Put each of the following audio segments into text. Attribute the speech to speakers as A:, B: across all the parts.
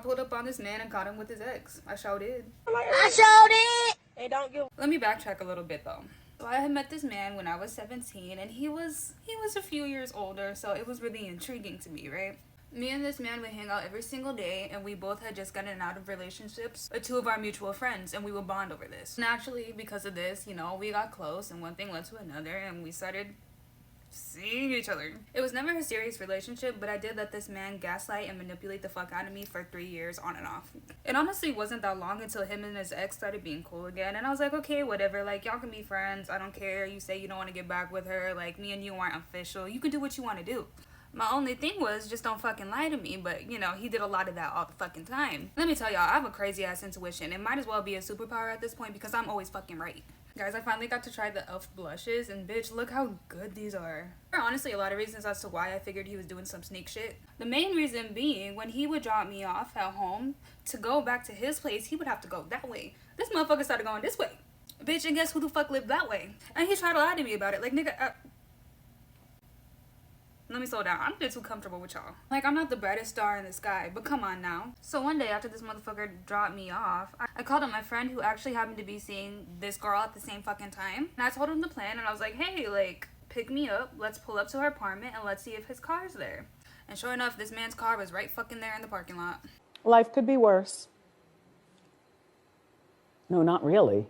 A: pulled up on this man and caught him with his ex. I sure did.
B: I showed it. They don't give.
A: Let me backtrack a little bit though. So I had met this man when I was 17, and he was a few years older, so it was really intriguing to me, right? Me and this man would hang out every single day, and we both had just gotten out of relationships with two of our mutual friends, and we would bond over this. Naturally, because of this, you know, we got close, and one thing led to another, and we started seeing each other. It was never a serious relationship, but I did let this man gaslight and manipulate the fuck out of me for 3 years on and off. It honestly wasn't that long until him and his ex started being cool again, and I was like, okay, whatever, like, y'all can be friends, I don't care. You say you don't want to get back with her, like, me and you aren't official, you can do what you want to do. My only thing was, just don't fucking lie to me, but, you know, he did a lot of that all the fucking time. Let me tell y'all, I have a crazy ass intuition. It might as well be a superpower at this point because I'm always fucking right. Guys, I finally got to try the e.l.f. blushes, and bitch, look how good these are. There are honestly a lot of reasons as to why I figured he was doing some sneak shit. The main reason being, when he would drop me off at home, to go back to his place, he would have to go that way. This motherfucker started going this way. Bitch, and guess who the fuck lived that way? And he tried to lie to me about it. Like, nigga, let me slow down. I'm just too comfortable with y'all. Like, I'm not the brightest star in the sky, but come on now. So one day after this motherfucker dropped me off, I called up my friend who actually happened to be seeing this girl at the same fucking time. And I told him the plan, and I was like, hey, like, pick me up. Let's pull up to her apartment, and let's see if his car's there. And sure enough, this man's car was right fucking there in the parking lot.
C: Life could be worse. No, not really.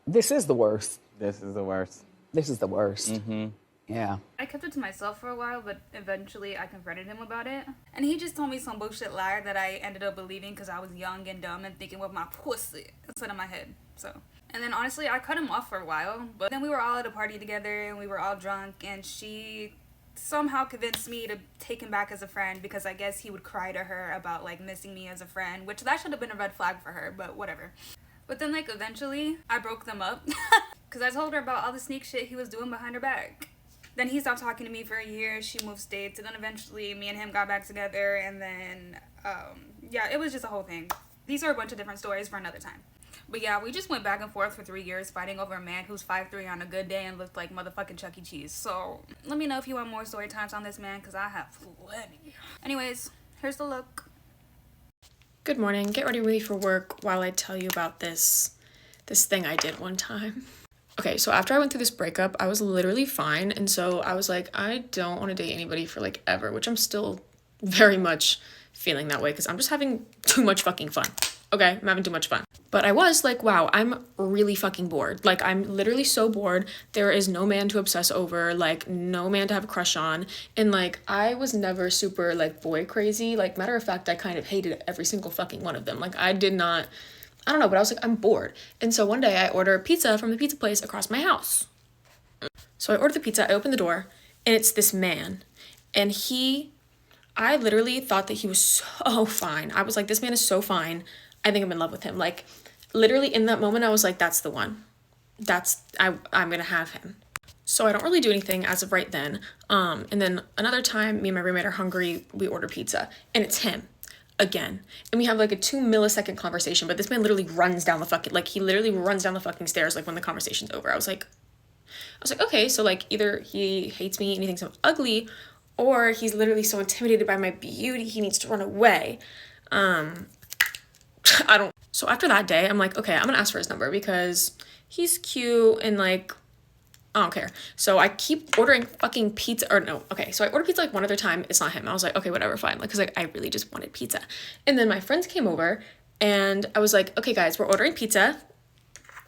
C: This is the worst.
D: This is the worst.
C: This is the worst.
D: Mm-hmm.
C: Yeah.
A: I kept it to myself for a while, but eventually I confronted him about it. And he just told me some bullshit lie that I ended up believing because I was young and dumb and thinking with my pussy instead of my head. So, and then honestly, I cut him off for a while. But then we were all at a party together and we were all drunk, and she somehow convinced me to take him back as a friend because I guess he would cry to her about like missing me as a friend, which that should have been a red flag for her, but whatever. But then like eventually I broke them up because I told her about all the sneak shit he was doing behind her back. Then he stopped talking to me for a year, she moved states, and then eventually me and him got back together, and then, yeah, it was just a whole thing. These are a bunch of different stories for another time. But yeah, we just went back and forth for 3 years fighting over a man who's 5'3" on a good day and looked like motherfucking Chuck E. Cheese. So, let me know if you want more story times on this man, because I have plenty. Anyways, here's the look.
E: Good morning. Get ready for work while I tell you about this thing I did one time. Okay, so after I went through this breakup, I was literally fine, and so I was like, I don't want to date anybody for, like, ever, which I'm still very much feeling that way, because I'm just having too much fucking fun. Okay, I'm having too much fun. But I was like, wow, I'm really fucking bored. Like, I'm literally so bored. There is no man to obsess over, like, no man to have a crush on, and, like, I was never super, like, boy crazy. Like, matter of fact, I kind of hated every single fucking one of them. Like, I don't know, but I was like, I'm bored. And so one day I order pizza from the pizza place across my house. So I order the pizza, I open the door, and it's this man. And I literally thought that he was so fine. I was like, this man is so fine. I think I'm in love with him. Like, literally in that moment, I was like, that's the one. I'm gonna have him. So I don't really do anything as of right then. And then another time, me and my roommate are hungry, we order pizza, and it's him. Again, and we have like a 2-millisecond conversation, but this man literally runs down the fucking stairs like when the conversation's over. I was like, okay, so like either he hates me and he thinks I'm ugly, or he's literally so intimidated by my beauty he needs to run away. So after that day, I'm like, okay, I'm gonna ask for his number because he's cute and like I don't care. So I keep ordering fucking pizza, so I ordered pizza like one other time, it's not him. I was like, okay, whatever, fine. Like, cause like I really just wanted pizza. And then my friends came over and I was like, okay guys, we're ordering pizza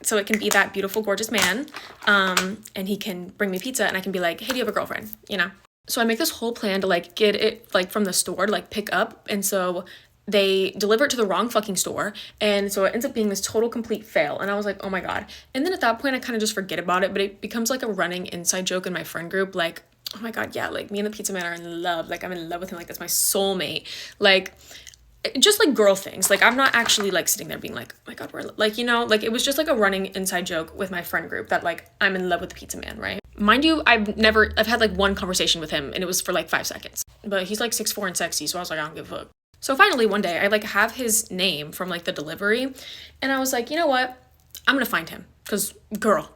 E: so it can be that beautiful, gorgeous man. And he can bring me pizza and I can be like, hey, do you have a girlfriend? You know? So I make this whole plan to like get it like from the store to like pick up. And so they deliver it to the wrong fucking store, and so it ends up being this total complete fail, and I was like, oh my god. And then at that point I kind of just forget about it, but it becomes like a running inside joke in my friend group, like, oh my god, yeah, like me and the pizza man are in love, like I'm in love with him, like that's my soulmate, like just like girl things. Like I'm not actually like sitting there being like, oh my god, we're like, you know, like it was just like a running inside joke with my friend group that like I'm in love with the pizza man, right? Mind you, I've had like one conversation with him and it was for like 5 seconds, but he's like 6'4" and sexy, so I was like, I don't give a fuck. So finally one day I like have his name from like the delivery, and I was like, you know what, I'm gonna find him, because girl,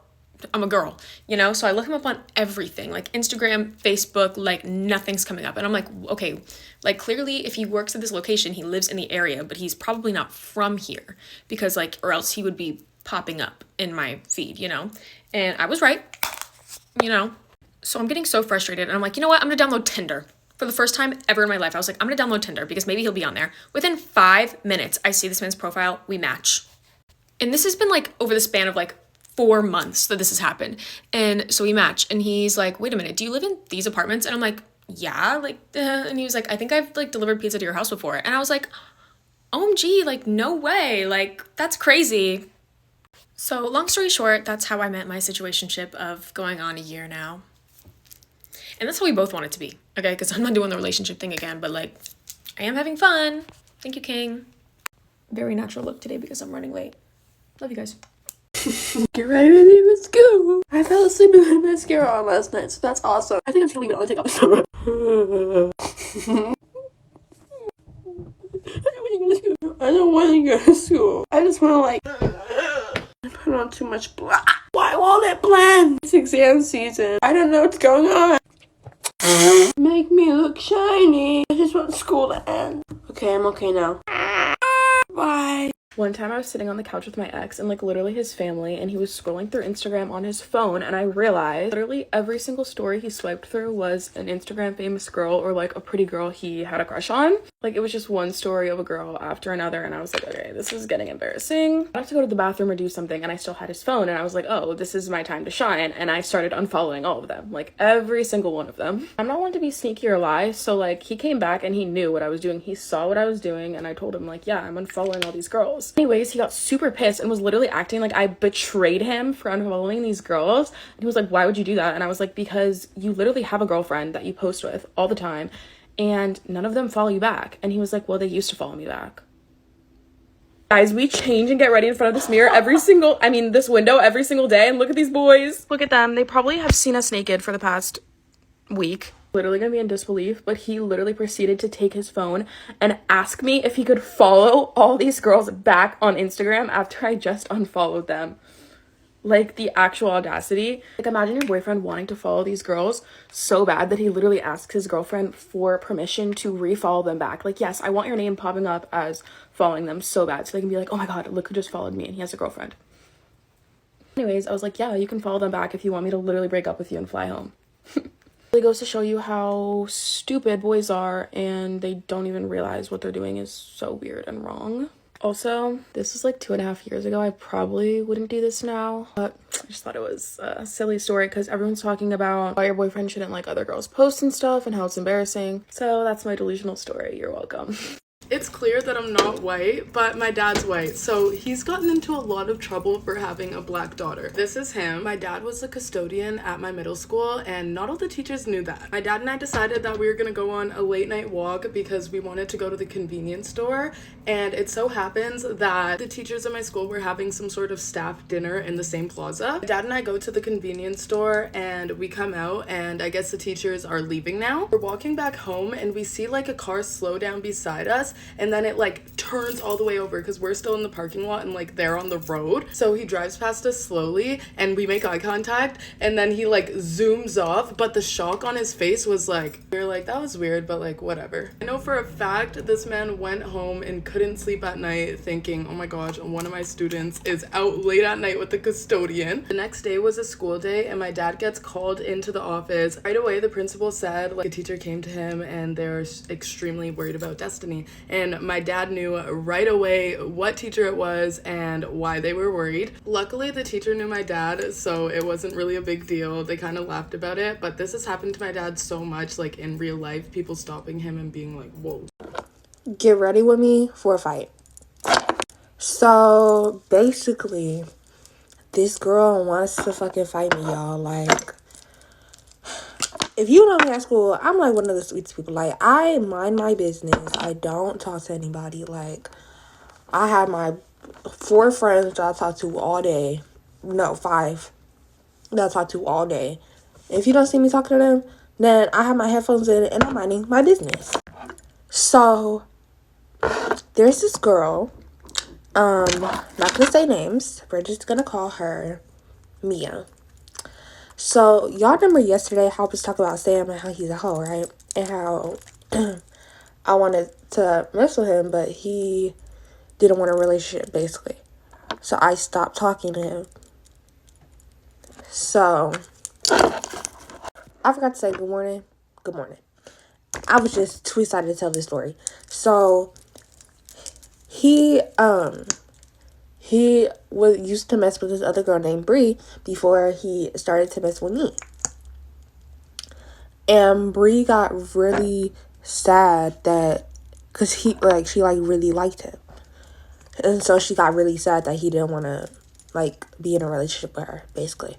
E: I'm a girl, you know? So I look him up on everything, like Instagram, Facebook, like nothing's coming up. And I'm like, okay, like clearly if he works at this location, he lives in the area, but he's probably not from here because like, or else he would be popping up in my feed, you know? And I was right, you know? So I'm getting so frustrated and I'm like, you know what? I'm gonna download Tinder. For the first time ever in my life, I was like, I'm gonna download Tinder because maybe he'll be on there. Within 5 minutes, I see this man's profile, we match. And this has been like over the span of like 4 months that this has happened. And so we match and he's like, wait a minute, do you live in these apartments? And I'm like, yeah, like, and he was like, I think I've like delivered pizza to your house before. And I was like, OMG, like, no way, like, that's crazy. So long story short, that's how I met my situationship of going on a year now. And that's how we both want it to be, okay? Because I'm not doing the relationship thing again, but like, I am having fun. Thank you, King. Very natural look today because I'm running late. Love you guys.
D: Get ready to leave at school. I fell asleep with my mascara on last night, so that's awesome. I think I'm just gonna leave it on and take off the summer. I don't want to go to school. I just want to like put on too much black. Why won't it blend? It's exam season. I don't know what's going on. Make me look shiny. I just want school to end. Okay, I'm okay now. Bye. One time I was sitting on the couch with my ex and like literally his family, and he was scrolling through Instagram on his phone, and I realized literally every single story he swiped through was an Instagram famous girl or like a pretty girl he had a crush on. Like it was just one story of a girl after another, and I was like, okay, this is getting embarrassing. I have to go to the bathroom or do something, and I still had his phone, and I was like, oh, this is my time to shine, and I started unfollowing all of them, like every single one of them. I'm not one to be sneaky or lie, so like he came back and he knew what I was doing. He saw what I was doing, and I told him like, yeah, I'm unfollowing all these girls. Anyways, he got super pissed and was literally acting like I betrayed him for unfollowing these girls. And he was like, why would you do that? And I was like, because you literally have a girlfriend that you post with all the time and none of them follow you back. And he was like, well, they used to follow me back. Guys, we change and get ready in front of this mirror this window every single day, and look at these boys. Look at them. They probably have seen us naked for the past week. Literally gonna be in disbelief, but he literally proceeded to take his phone and ask me if he could follow all these girls back on Instagram after I just unfollowed them. Like, the actual audacity. Like, imagine your boyfriend wanting to follow these girls so bad that he literally asks his girlfriend for permission to refollow them back. Like, yes, I want your name popping up as following them so bad so they can be like, oh my god, look who just followed me and he has a girlfriend. Anyways, I was like, yeah, you can follow them back if you want me to literally break up with you and fly home. It goes to show you how stupid boys are, and they don't even realize what they're doing is so weird and wrong. Also, this was like 2.5 years ago. I probably wouldn't do this now, but I just thought it was a silly story because everyone's talking about why your boyfriend shouldn't like other girls' posts and stuff and how it's embarrassing. So that's my delusional story. You're welcome.
F: It's clear that I'm not white, but my dad's white, so he's gotten into a lot of trouble for having a black daughter. This is him. My dad was the custodian at my middle school, and not all the teachers knew that. My dad and I decided that we were gonna go on a late night walk because we wanted to go to the convenience store, and it so happens that the teachers at my school were having some sort of staff dinner in the same plaza. My dad and I go to the convenience store, and we come out, and I guess the teachers are leaving now. We're walking back home, and we see like a car slow down beside us, and then it like turns all the way over because we're still in the parking lot and like they're on the road. So he drives past us slowly and we make eye contact, and then he like zooms off, but the shock on his face was like, we were like, that was weird, but like whatever. I know for a fact this man went home and couldn't sleep at night thinking, oh my gosh, one of my students is out late at night with the custodian. The next day was a school day and my dad gets called into the office. Right away the principal said like a teacher came to him and they're extremely worried about Destiny, and my dad knew right away what teacher it was and why they were worried. Luckily, the teacher knew my dad, so it wasn't really a big deal. They kind of laughed about it, but this has happened to my dad so much, like in real life, people stopping him and being like, whoa.
B: Get ready with me for a fight. So, basically, this girl wants to fucking fight me, y'all. Like, if you know me at school, I'm like one of the sweetest people. Like, I mind my business. I don't talk to anybody. Like, I have my 4 friends that I talk to all day. No, 5 that I talk to all day. If you don't see me talking to them, then I have my headphones in and I'm minding my business. So, there's this girl. Not gonna say names. We're just gonna call her Mia. So y'all remember yesterday how I was talking about Sam and how he's a hoe, right? And how I wanted to mess with him, but he didn't want a relationship, basically. So I stopped talking to him. So I forgot to say good morning. Good morning. I was just too excited to tell this story. So he used to mess with this other girl named Bree before he started to mess with me. And Bree got really sad that, cause she really liked him, and so she got really sad that he didn't want to be in a relationship with her, basically.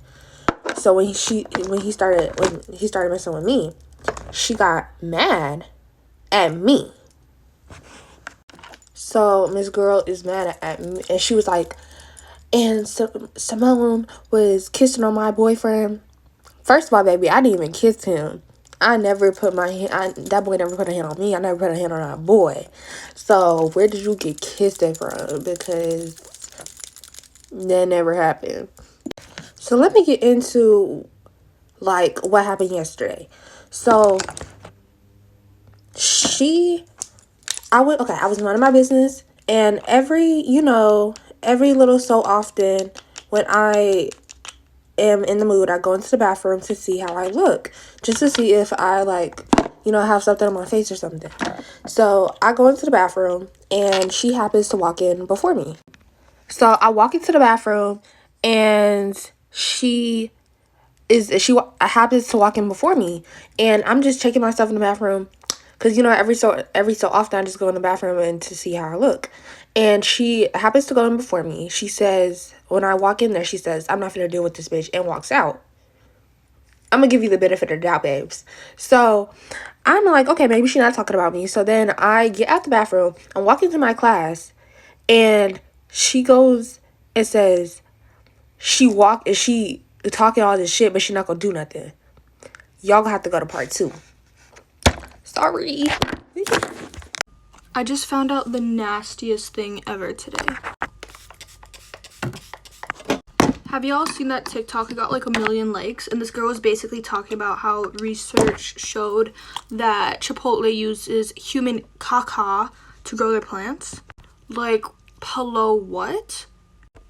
B: So when he started messing with me, she got mad at me. So Miss Girl is mad at me, and she was like, and Simone was kissing on my boyfriend. First of all, baby, I didn't even kiss him. I never put my hand, that boy never put a hand on me. I never put a hand on that boy. So where did you get kissed from? Because that never happened. So let me get into what happened yesterday. So I was minding my business, and every little so often when I am in the mood, I go into the bathroom to see how I look, just to see if I have something on my face or something. So I go into the bathroom, and she happens to walk in before me. So I walk into the bathroom, and she happens to walk in before me, and I'm just checking myself in the bathroom, because every so often I just go in the bathroom and to see how I look. And she happens to go in before me. She says, when I walk in there, she says, "I'm not gonna deal with this bitch," and walks out. I'm gonna give you the benefit of the doubt, babes. So I'm like, okay, maybe she's not talking about me. So then I get out the bathroom, I'm walking to my class, and she goes and says, she talking all this shit, but she not gonna do nothing. Y'all gonna have to go to part 2. Sorry.
D: I just found out the nastiest thing ever today. Have y'all seen that TikTok? It got like 1 million likes, and this girl was basically talking about how research showed that Chipotle uses human caca to grow their plants. Like, hello, what?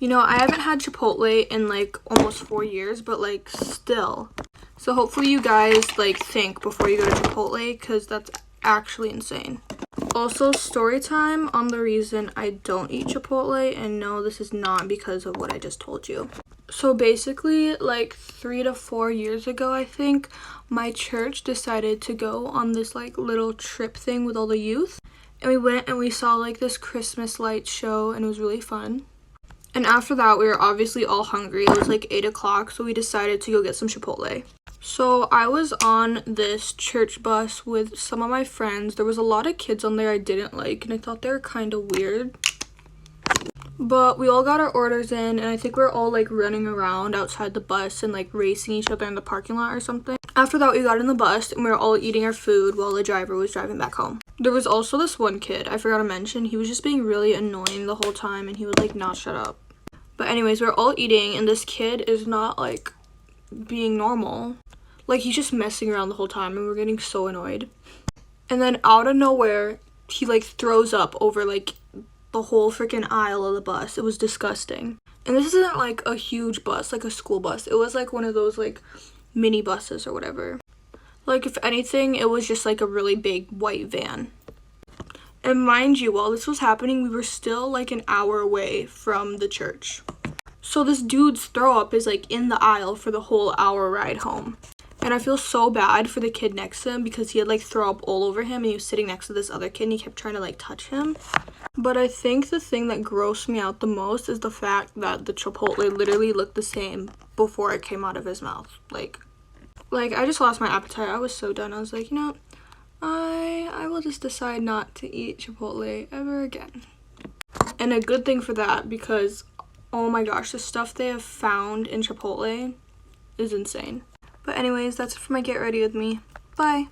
D: I haven't had Chipotle in almost 4 years, but still. So hopefully you guys think before you go to Chipotle, because that's actually insane. Also, story time on the reason I don't eat Chipotle, and no, this is not because of what I just told you. So basically, 3 to 4 years ago, I think, my church decided to go on this little trip thing with all the youth, and we went and we saw this Christmas light show, and it was really fun. And after that, we were obviously all hungry. It was 8 o'clock, so we decided to go get some Chipotle. So I was on this church bus with some of my friends. There was a lot of kids on there I didn't like, and I thought they were kind of weird. But we all got our orders in, and I think we were all running around outside the bus and racing each other in the parking lot or something. After that, we got in the bus, and we were all eating our food while the driver was driving back home. There was also this one kid I forgot to mention. He was just being really annoying the whole time, and he would not shut up. But anyways, we're all eating, and this kid is not being normal. He's just messing around the whole time, and we're getting so annoyed. And then out of nowhere, he throws up over the whole freaking aisle of the bus. It was disgusting. And this isn't a huge bus, a school bus. It was one of those mini buses or whatever. If anything, it was just a really big white van. And mind you, while this was happening, we were still an hour away from the church. So this dude's throw up is in the aisle for the whole hour ride home. And I feel so bad for the kid next to him, because he had throw up all over him, and he was sitting next to this other kid, and he kept trying to touch him. But I think the thing that grossed me out the most is the fact that the Chipotle literally looked the same before it came out of his mouth. I just lost my appetite. I was so done. I was like, I will just decide not to eat Chipotle ever again. And a good thing for that, because oh my gosh, the stuff they have found in Chipotle is insane. But anyways, that's it for my Get Ready With Me. Bye.